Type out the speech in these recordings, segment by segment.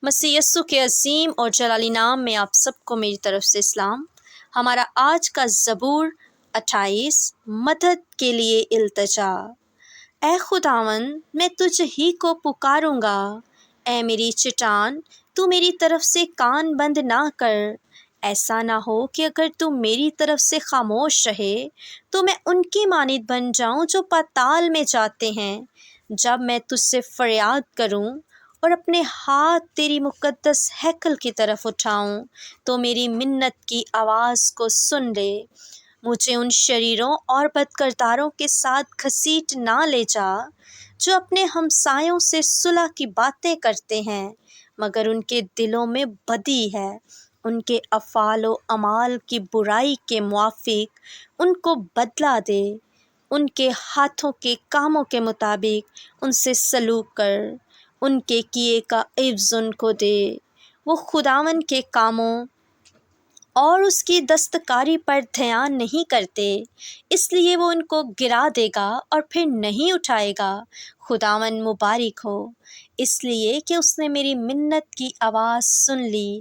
مسیح یسوع کے عظیم اور جلالی نام میں آپ سب کو میری طرف سے اسلام۔ ہمارا آج کا زبور 28 مدد کے لیے التجا۔ اے خداوند، میں تجھ ہی کو پکاروں گا، اے میری چٹان، تو میری طرف سے کان بند نہ کر۔ ایسا نہ ہو کہ اگر تو میری طرف سے خاموش رہے تو میں ان کی مانند بن جاؤں جو پاتال میں جاتے ہیں۔ جب میں تجھ سے فریاد کروں اور اپنے ہاتھ تیری مقدس ہیکل کی طرف اٹھاؤں تو میری منت کی آواز کو سن لے۔ مجھے ان شریروں اور بدکرداروں کے ساتھ گھسیٹ نہ لے جا جو اپنے ہمسایوں سے صلح کی باتیں کرتے ہیں مگر ان کے دلوں میں بدی ہے۔ ان کے افعال و اعمال کی برائی کے موافق ان کو بدلہ دے، ان کے ہاتھوں کے کاموں کے مطابق ان سے سلوک کر، ان کے کیے کا عوض ان کو دے۔ وہ خداوند کے کاموں اور اس کی دستکاری پر دھیان نہیں کرتے، اس لیے وہ ان کو گرا دے گا اور پھر نہیں اٹھائے گا۔ خداوند مبارک ہو، اس لیے کہ اس نے میری منت کی آواز سن لی۔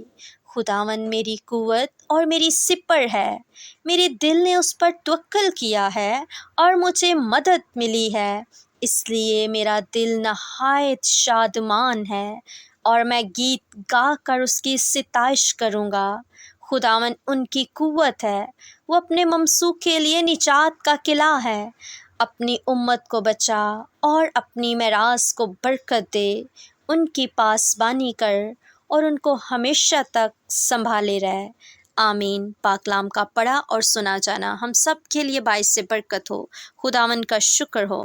خداوند میری قوت اور میری سپر ہے، میرے دل نے اس پر توکل کیا ہے اور مجھے مدد ملی ہے۔ اس لیے میرا دل نہایت شادمان ہے اور میں گیت گا کر اس کی ستائش کروں گا۔ خداوند ان کی قوت ہے، وہ اپنے ممسوح کے لیے نجات کا قلعہ ہے۔ اپنی امت کو بچا اور اپنی میراث کو برکت دے۔ ان کی پاسبانی کر اور ان کو ہمیشہ تک سنبھالے رہ۔ آمین۔ پاک کلام کا پڑھا اور سنا جانا ہم سب کے لیے باعث برکت ہو۔ خداوند کا شکر ہو۔